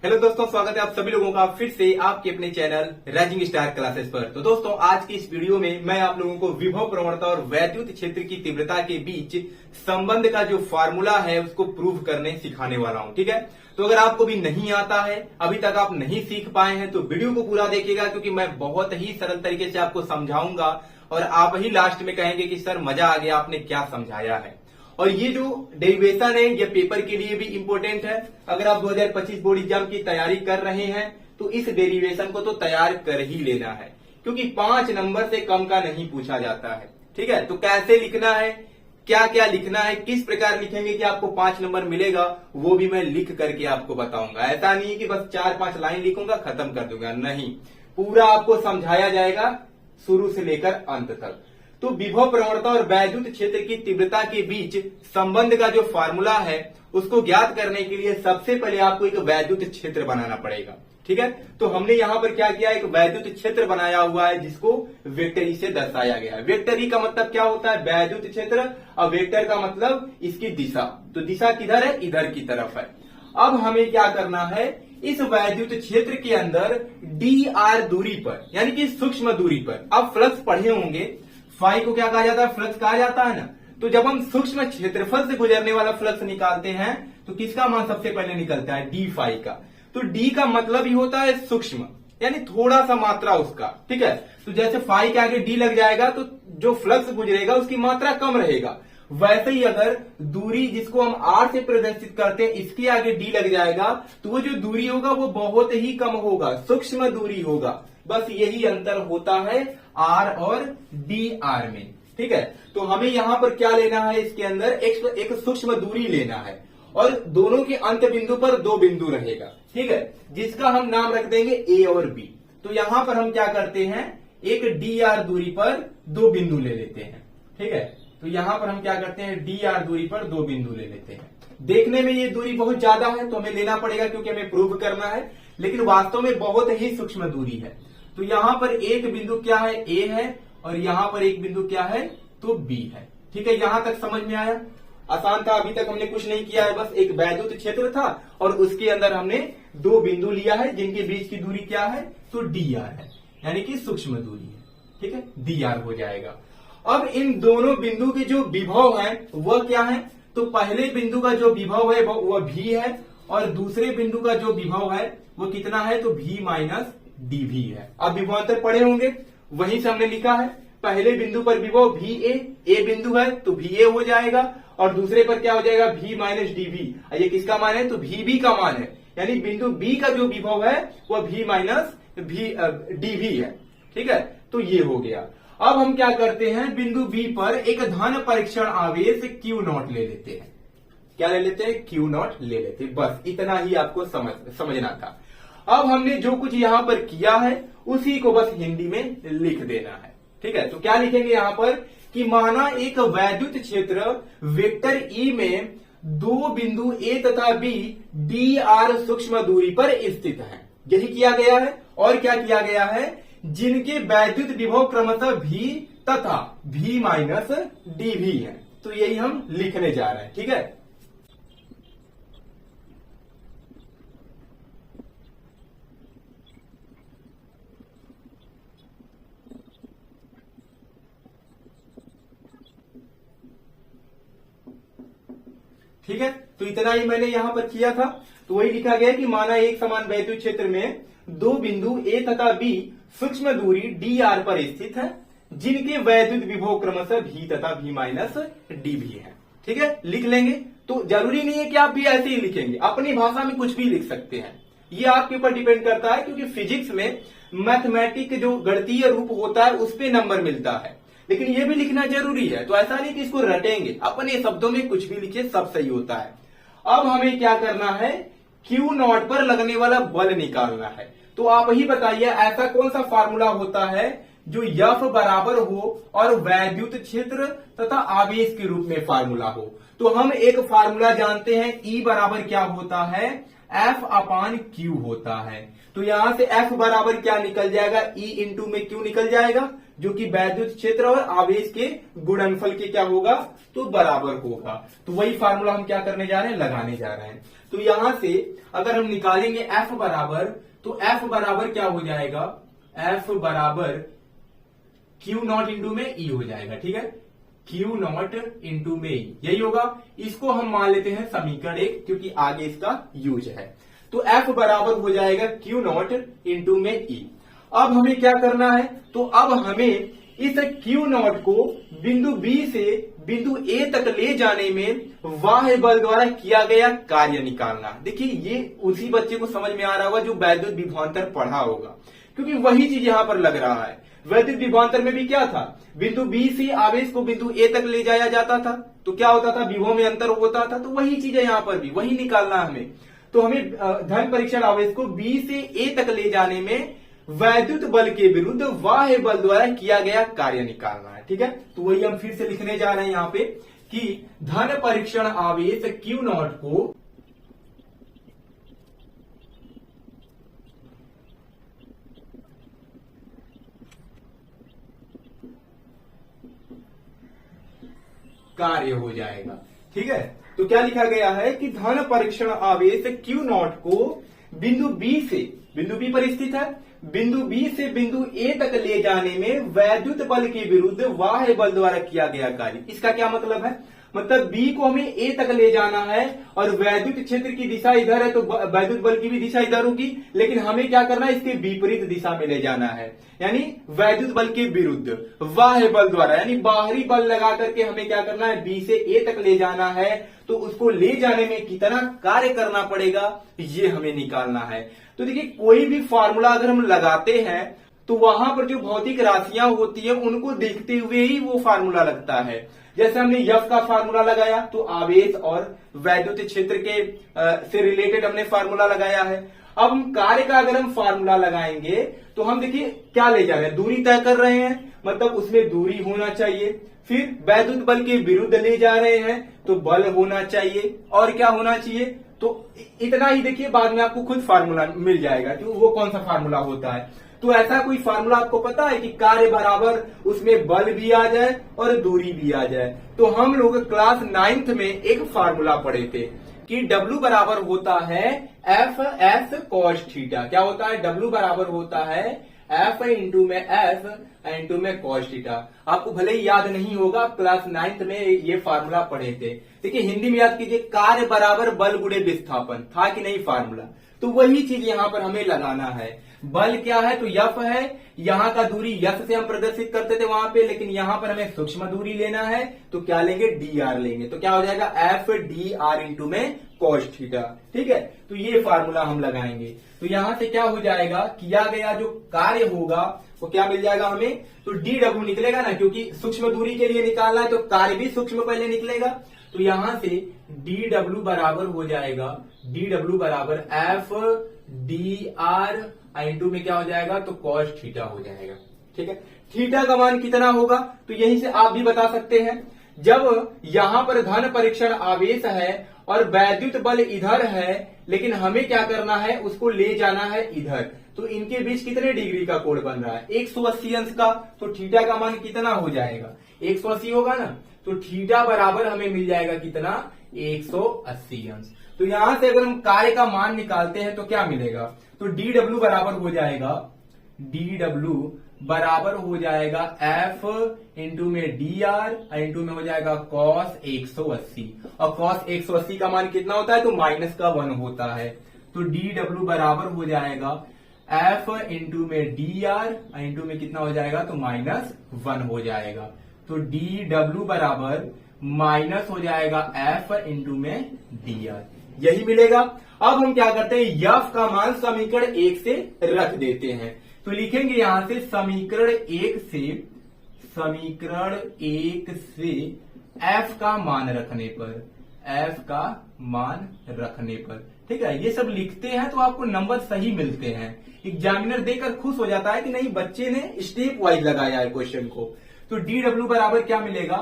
Hello दोस्तों, स्वागत है आप सभी लोगों का फिर से आपके अपने चैनल राइजिंग स्टार क्लासेस पर। तो दोस्तों, आज की इस वीडियो में मैं आप लोगों को विभव प्रवणता और वैद्युत क्षेत्र की तीव्रता के बीच संबंध का जो फार्मूला है उसको प्रूव करने सिखाने वाला हूं। ठीक है, तो अगर आपको भी नहीं आता है, अभी तक आप नहीं सीख पाए हैं, तो वीडियो को पूरा देखिएगा, क्योंकि मैं बहुत ही सरल तरीके से आपको समझाऊंगा और आप ही लास्ट में कहेंगे कि सर मजा आ गया, आपने क्या समझाया है। और ये जो डेरिवेशन है ये पेपर के लिए भी इंपॉर्टेंट है। अगर आप 2025 बोर्ड एग्जाम की तैयारी कर रहे हैं तो इस डेरिवेशन को तो तैयार कर ही लेना है, क्योंकि 5 नंबर से कम का नहीं पूछा जाता है। ठीक है, तो कैसे लिखना है, क्या क्या लिखना है, किस प्रकार लिखेंगे कि आपको 5 नंबर मिलेगा, वो भी मैं लिख करके आपको बताऊंगा। ऐसा नहीं है कि बस 4-5 लाइन लिखूंगा खत्म कर दूंगा, नहीं, पूरा आपको समझाया जाएगा शुरू से लेकर अंत तक। तो विभव प्रवणता और वैद्युत क्षेत्र की तीव्रता के बीच संबंध का जो फार्मूला है उसको ज्ञात करने के लिए सबसे पहले आपको एक वैद्युत क्षेत्र बनाना पड़ेगा। ठीक है, तो हमने यहां पर क्या किया, एक वैद्युत क्षेत्र बनाया हुआ है जिसको वेक्टर ई से दर्शाया गया है। वेक्टर ई का मतलब क्या होता है, वैद्युत क्षेत्र, और वेक्टर का मतलब इसकी दिशा। तो दिशा किधर है, इधर की तरफ है। अब हमें क्या करना है, इस वैद्युत क्षेत्र के अंदर dr दूरी पर, यानी कि सूक्ष्म दूरी पर, आप फ्लक्स पढ़े होंगे, फाई को क्या कहा जाता है, फ्लक्स कहा जाता है ना। तो जब हम सूक्ष्म क्षेत्रफल से गुजरने वाला फ्लक्स निकालते हैं तो किसका मान सबसे पहले निकलता है, डी फाई का। तो डी का मतलब ही होता है सूक्ष्म, यानी थोड़ा सा मात्रा उसका। ठीक है, तो जैसे फाई के आगे डी लग जाएगा तो जो फ्लक्स गुजरेगा उसकी मात्रा कम रहेगा। वैसे ही अगर दूरी जिसको हम आर से प्रदर्शित करते हैं इसके आगे डी लग जाएगा तो वो जो दूरी होगा वो बहुत ही कम होगा, सूक्ष्म दूरी होगा। बस यही अंतर होता है आर और डी आर में। ठीक है, तो हमें यहां पर क्या लेना है, इसके अंदर एक सूक्ष्म दूरी लेना है और दोनों के अंत बिंदु पर 2 बिंदु रहेगा। ठीक है, जिसका हम नाम रख देंगे ए और बी। तो यहां पर हम क्या करते हैं, एक डी आर दूरी पर 2 बिंदु ले लेते हैं। ठीक है, तो यहां पर हम क्या करते हैं, डी आर दूरी पर 2 बिंदु ले लेते हैं। देखने में ये दूरी बहुत ज्यादा है तो हमें लेना पड़ेगा क्योंकि हमें प्रूव करना है, लेकिन वास्तव में बहुत ही सूक्ष्म दूरी है। तो यहां पर एक बिंदु क्या है, ए है, और यहां पर एक बिंदु क्या है, तो बी है। ठीक है, यहां तक समझ में आया, आसान था। अभी तक हमने कुछ नहीं किया है, बस एक वैद्युत क्षेत्र था और उसके अंदर हमने 2 बिंदु लिया है जिनके बीच की दूरी क्या है, तो डी आर है, यानी कि सूक्ष्म दूरी है। ठीक है, डी आर हो जाएगा। अब इन दोनों बिंदु के जो विभव है वह क्या है, तो पहले बिंदु का जो विभव है वह भी है और दूसरे बिंदु का जो विभव है वो कितना है, तो v माइनस डी भी है। अब विभवांतर पढ़े होंगे, वहीं से हमने लिखा है, पहले बिंदु पर विभव भी ए बिंदु है तो भी ए हो जाएगा, और दूसरे पर क्या हो जाएगा, v माइनस डी भी। ये किसका मान है, तो भी बी का मान है, यानी बिंदु बी का जो विभव है वह v माइनस डी भी है। ठीक है, तो ये हो गया। अब हम क्या करते हैं, बिंदु बी पर एक धन परीक्षण आवेश क्यू नॉट ले लेते हैं। क्या ले लेते हैं, क्यू नॉट ले लेते हैं। बस इतना ही आपको समझना था। अब हमने जो कुछ यहां पर किया है उसी को बस हिंदी में लिख देना है। ठीक है, तो क्या लिखेंगे यहां पर कि माना एक वैद्युत क्षेत्र वेक्टर ई में 2 बिंदु ए तथा बी डी आर सूक्ष्म दूरी पर स्थित है। यही किया गया है। और क्या किया गया है, जिनके वैद्युत विभव क्रमशः भी तथा v माइनस डी भी है। तो यही हम लिखने जा रहे हैं। ठीक है, ठीक है, तो इतना ही मैंने यहां पर किया था। तो वही लिखा गया कि माना एक समान वैद्युत क्षेत्र में 2 बिंदु ए तथा बी सूक्ष्म दूरी डी आर पर स्थित है, जिनके वैद्युत विभव क्रमशः v तथा v माइनस डी भी है। ठीक है, लिख लेंगे। तो जरूरी नहीं है कि आप भी ऐसे ही लिखेंगे, अपनी भाषा में कुछ भी लिख सकते हैं, ये आपके ऊपर डिपेंड करता है, क्योंकि फिजिक्स में मैथमेटिक जो गणितीय रूप होता है उस पर नंबर मिलता है, लेकिन ये भी लिखना जरूरी है। तो ऐसा नहीं कि इसको रटेंगे, अपने शब्दों में कुछ भी लिखे, सब सही होता है। अब हमें क्या करना है, क्यू नॉट पर लगने वाला बल निकालना है। तो आप ही बताइए, ऐसा कौन सा फार्मूला होता है जो F बराबर हो और वैद्युत क्षेत्र तथा आवेश के रूप में फार्मूला हो। तो हम एक फार्मूला जानते हैं, E बराबर क्या होता है, F अपान Q होता है। तो यहां से F बराबर क्या निकल जाएगा, E इंटू में Q निकल जाएगा। जो कि वैद्युत क्षेत्र और आवेश के गुणनफल के क्या होगा, तो बराबर होगा। तो वही फार्मूला हम क्या करने जा रहे हैं, लगाने जा रहे हैं। तो यहां से अगर हम निकालेंगे F बराबर, तो F बराबर क्या हो जाएगा, F बराबर Q नॉट इंटू में E हो जाएगा। ठीक है, Q नॉट इंटू में E यही होगा। इसको हम मान लेते हैं समीकरण 1, क्योंकि आगे इसका यूज है। तो F बराबर हो जाएगा Q नॉट इंटू में E। अब हमें क्या करना है, तो अब हमें इस Q नॉट को बिंदु B से बिंदु A तक ले जाने में बाह्य बल द्वारा किया गया कार्य निकालना। देखिए ये उसी बच्चे को समझ में आ रहा होगा जो वैद्युत विभवांतर पढ़ा होगा, क्योंकि वही चीज यहां पर लग रहा है। वैद्युत विभवांतर में भी क्या था, बिंदु B से आवेश को बिंदु A तक ले जाया जाता था, तो क्या होता था, विभव में अंतर होता था। तो वही चीज है यहां पर भी, वही निकालना हमें। तो हमें धन परीक्षण आवेश को B से A तक ले जाने में वैद्युत बल के विरुद्ध बाह्य बल द्वारा किया गया कार्य निकालना है। ठीक है, तो वही हम फिर से लिखने जा रहे हैं यहां पे कि धन परीक्षण आवेश Q नॉट को कार्य हो जाएगा। ठीक है, तो क्या लिखा गया है कि धन परीक्षण आवेश Q नॉट को बिंदु B से, बिंदु B पर स्थित है, बिंदु B से बिंदु A तक ले जाने में वैद्युत बल के विरुद्ध बाह्य बल द्वारा किया गया कार्य। इसका क्या मतलब है, मतलब B को हमें A तक ले जाना है और वैद्युत क्षेत्र की दिशा इधर है, तो वैद्युत बल की भी दिशा इधर होगी, लेकिन हमें क्या करना है, इसके विपरीत दिशा में ले जाना है, यानी वैद्युत बल के विरुद्ध बाह्य बल द्वारा, यानी बाहरी बल लगा करके हमें क्या करना है, B से A तक ले जाना है। तो उसको ले जाने में कितना कार्य करना पड़ेगा, ये हमें निकालना है। तो देखिए कोई भी फॉर्मूला अगर हम लगाते हैं तो वहां पर जो भौतिक राशियां होती है उनको देखते हुए ही वो फार्मूला लगता है। जैसे हमने यफ का फार्मूला लगाया तो आवेश और वैद्युत क्षेत्र के से रिलेटेड हमने फार्मूला लगाया है। अब हम कार्य का अगर हम फार्मूला लगाएंगे तो हम देखिए क्या ले जा रहे हैं, दूरी तय कर रहे हैं, मतलब उसमें दूरी होना चाहिए। फिर वैद्युत बल के विरुद्ध ले जा रहे हैं तो बल होना चाहिए, और क्या होना चाहिए, तो इतना ही देखिए, बाद में आपको खुद फार्मूला मिल जाएगा कि वो कौन सा फार्मूला होता है। तो ऐसा कोई फार्मूला आपको पता है कि कार्य बराबर उसमें बल भी आ जाए और दूरी भी आ जाए। तो हम लोग क्लास 9th में एक फार्मूला पढ़े थे कि W बराबर होता है एफ एस कॉस थीटा। क्या होता है, W बराबर होता है एफ इंटू में एस इंटू में कॉस थीटा। आपको भले ही याद नहीं होगा, क्लास 9th में ये फार्मूला पढ़े थे। देखिए हिंदी में याद कीजिए, कार्य बराबर बल गुणे विस्थापन था कि नहीं फार्मूला, तो वही चीज यहां पर हमें लगाना है। बल क्या है, तो यफ है, यहां का दूरी यस से हम प्रदर्शित करते थे वहां पे, लेकिन यहां पर हमें सूक्ष्म दूरी लेना है, तो क्या लेंगे, डी आर लेंगे। तो क्या हो जाएगा, एफ डी आर इंटू में कॉस थीटा। ठीक है, तो ये फार्मूला हम लगाएंगे। तो यहां से क्या हो जाएगा, किया गया जो कार्य होगा वो क्या मिल जाएगा हमें, तो डी डब्ल्यू निकलेगा ना, क्योंकि सूक्ष्म दूरी के लिए निकालना है तो कार्य भी सूक्ष्म पहले निकलेगा। तो यहां से डी डब्ल्यू बराबर हो जाएगा, डी डब्ल्यू बराबर एफ डी आर इंटू में क्या हो जाएगा, तो कॉस थीटा हो जाएगा। ठीक है, थीटा का मान कितना होगा, तो यहीं से आप भी बता सकते हैं। जब यहां पर धन परीक्षण आवेश है और वैद्युत बल इधर है, लेकिन हमें क्या करना है, उसको ले जाना है इधर, तो इनके बीच कितने डिग्री का कोण बन रहा है, 180 अंश का। तो थीटा का मान कितना हो जाएगा, 180 होगा ना। तो थीटा बराबर हमें मिल जाएगा कितना, 180 अंश। तो यहां से अगर हम कार्य का मान निकालते हैं तो क्या मिलेगा, तो डी डब्ल्यू बराबर हो जाएगा, डी डब्ल्यू बराबर हो जाएगा एफ इंटू में डी आर इंटू में हो जाएगा कॉस 180, और कॉस 180 का मान कितना होता है, तो माइनस का 1 होता है। तो डी डब्ल्यू बराबर हो जाएगा एफ इंटू में डी आर इंटू में कितना हो जाएगा, तो -1 हो जाएगा। तो डी डब्ल्यू बराबर माइनस हो जाएगा एफ इंटू में डी आर, यही मिलेगा। अब हम क्या करते हैं, यफ का मान समीकरण 1 से रख देते हैं। तो लिखेंगे यहां से समीकरण 1 से, समीकरण 1 से एफ का मान रखने पर, एफ का मान रखने पर, ठीक है, ये सब लिखते हैं तो आपको नंबर सही मिलते हैं। एग्जामिनर देखकर खुश हो जाता है कि नहीं बच्चे ने स्टेप वाइज लगाया है क्वेश्चन को। तो डी डब्ल्यू बराबर क्या मिलेगा,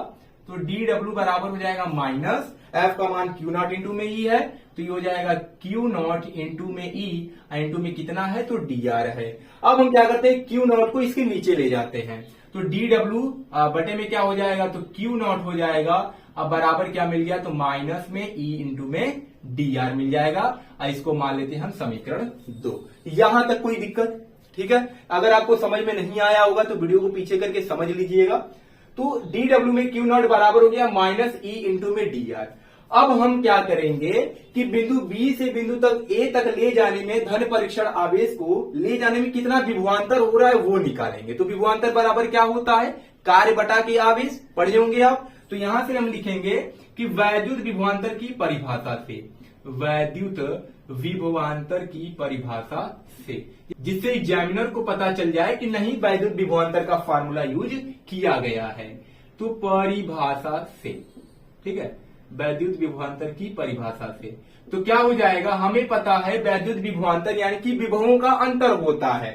तो डी डब्ल्यू बराबर हो जाएगा माइनस एफ का मान क्यू नॉट इंटू में ई है, तो ये हो जाएगा क्यू नॉट इंटू में ई इंटू में कितना है, तो डी आर है। अब हम क्या करते हैं, क्यू नॉट को इसके नीचे ले जाते हैं, तो डी डब्ल्यू बटे में क्या हो जाएगा, तो क्यू नॉट हो जाएगा। अब बराबर क्या मिल गया, तो माइनस में ई इंटू में डी आर मिल जाएगा। इसको मान लेते हैं हम समीकरण 2। यहां तक कोई दिक्कत? ठीक है, अगर आपको समझ में नहीं आया होगा तो वीडियो को पीछे करके समझ लीजिएगा। तो डी डब्ल्यू में क्यू नॉट बराबर हो गया माइनस ई इंटू में डी आर। अब हम क्या करेंगे कि बिंदु बी से बिंदु तक ए तक ले जाने में धन परीक्षण आवेश को ले जाने में कितना विभवांतर हो रहा है वो निकालेंगे। तो विभवांतर बराबर क्या होता है, कार्य बटा के आवेश। पढ़े होंगे आप। तो यहां से हम लिखेंगे कि वैद्युत विभवांतर की परिभाषा से, वैद्युत विभवांतर की परिभाषा से, जिससे एग्जामिनर को पता चल जाए कि नहीं वैद्युत विभवांतर का फार्मूला यूज किया गया है। तो परिभाषा से, ठीक है, वैद्युत विभवांतर की परिभाषा से। तो क्या हो जाएगा, हमें पता है वैद्युत विभवांतर यानी कि विभवों का अंतर होता है।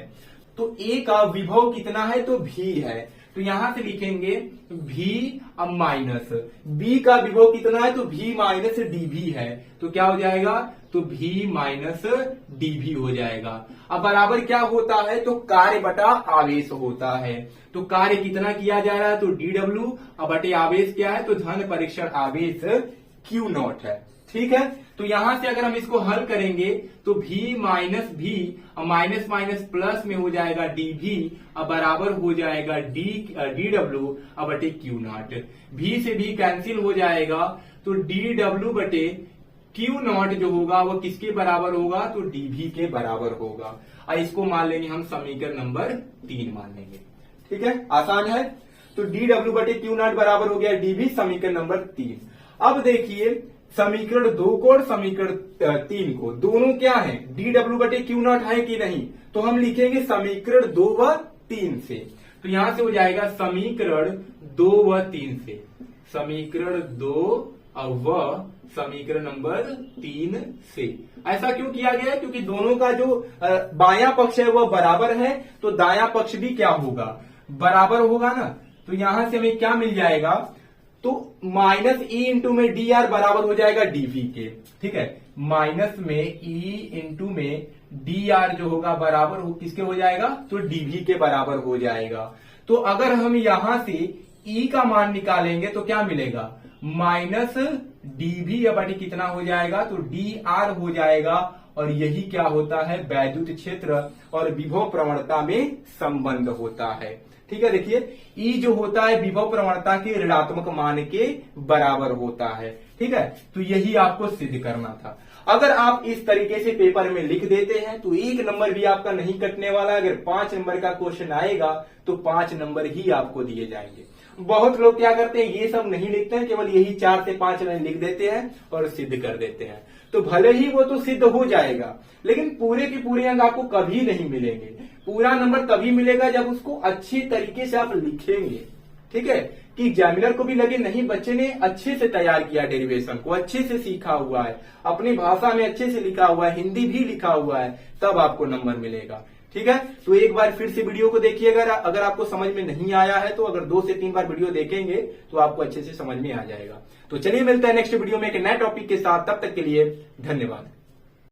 तो ए का विभव कितना है, तो भी है। तो यहां से लिखेंगे भी अब माइनस बी का विभव कितना है, तो भी माइनस डीवी है। तो क्या हो जाएगा, तो भी माइनस डीवी हो जाएगा। अब बराबर क्या होता है, तो कार्य बटा आवेश होता है। तो कार्य कितना किया जा रहा है, तो डी डब्ल्यू। अब बटे आवेश क्या है, तो धन परीक्षण आवेश क्यू नॉट है। ठीक है, तो यहां से अगर हम इसको हल करेंगे तो भी माइनस भी माइनस माइनस प्लस में हो जाएगा डी भी, अब बराबर हो जाएगा डी डब्ल्यू अब बटे क्यू नॉट। भी से भी कैंसिल हो जाएगा, तो डी डब्ल्यू बटे क्यू नॉट जो होगा वो किसके बराबर होगा, तो डीवी के बराबर होगा। और इसको मान लेंगे हम समीकरण नंबर 3 मान लेंगे। ठीक है, आसान है। तो डी डब्ल्यू बटे क्यू नॉट बराबर हो गया डीवी, समीकरण नंबर 3। अब देखिए समीकरण 2 को और समीकरण 3 को, दोनों क्या है, डी डब्ल्यू बटे क्यू नॉट है कि नहीं। तो हम लिखेंगे समीकरण 2 व 3 से। तो यहां से हो जाएगा समीकरण 2 व 3 से, समीकरण 2 व समीकरण नंबर 3 से। ऐसा क्यों किया गया है, क्योंकि दोनों का जो बायां पक्ष है वह बराबर है, तो दायां पक्ष भी क्या होगा, बराबर होगा ना। तो यहां से हमें क्या मिल जाएगा, तो माइनस ई इंटू में डी आर बराबर हो जाएगा डीवी के। ठीक है, माइनस में ई इंटू में डी आर जो होगा बराबर हो किसके हो जाएगा, तो डीवी के बराबर हो जाएगा। तो अगर हम यहां से ई का मान निकालेंगे तो क्या मिलेगा, माइनस डीवी या बटे कितना हो जाएगा, तो डी आर हो जाएगा। और यही क्या होता है, वैद्युत क्षेत्र और विभव प्रवणता में संबंध होता है। ठीक है, देखिए ई जो होता है विभव प्रवणता के ऋणात्मक मान के बराबर होता है। ठीक है, तो यही आपको सिद्ध करना था। अगर आप इस तरीके से पेपर में लिख देते हैं तो 1 नंबर भी आपका नहीं कटने वाला। अगर 5 नंबर का क्वेश्चन आएगा तो 5 नंबर ही आपको दिए जाएंगे। बहुत लोग क्या करते हैं, ये सब नहीं लिखते हैं, केवल यही 4 से 5 लाइन लिख देते हैं और सिद्ध कर देते हैं। तो भले ही वो तो सिद्ध हो जाएगा, लेकिन पूरे के पूरे अंक आपको कभी नहीं मिलेंगे। पूरा नंबर तभी मिलेगा जब उसको अच्छी तरीके से आप लिखेंगे। ठीक है, कि एग्जामिनर को भी लगे नहीं बच्चे ने अच्छे से तैयार किया, डेरिवेशन को अच्छे से सीखा हुआ है, अपनी भाषा में अच्छे से लिखा हुआ है, हिंदी भी लिखा हुआ है, तब आपको नंबर मिलेगा। ठीक है, तो एक बार फिर से वीडियो को देखिएगा। अगर आपको समझ में नहीं आया है तो अगर 2 से 3 बार वीडियो देखेंगे तो आपको अच्छे से समझ में आ जाएगा। तो चलिए मिलते हैं नेक्स्ट वीडियो में एक नए टॉपिक के साथ। तब तक के लिए धन्यवाद।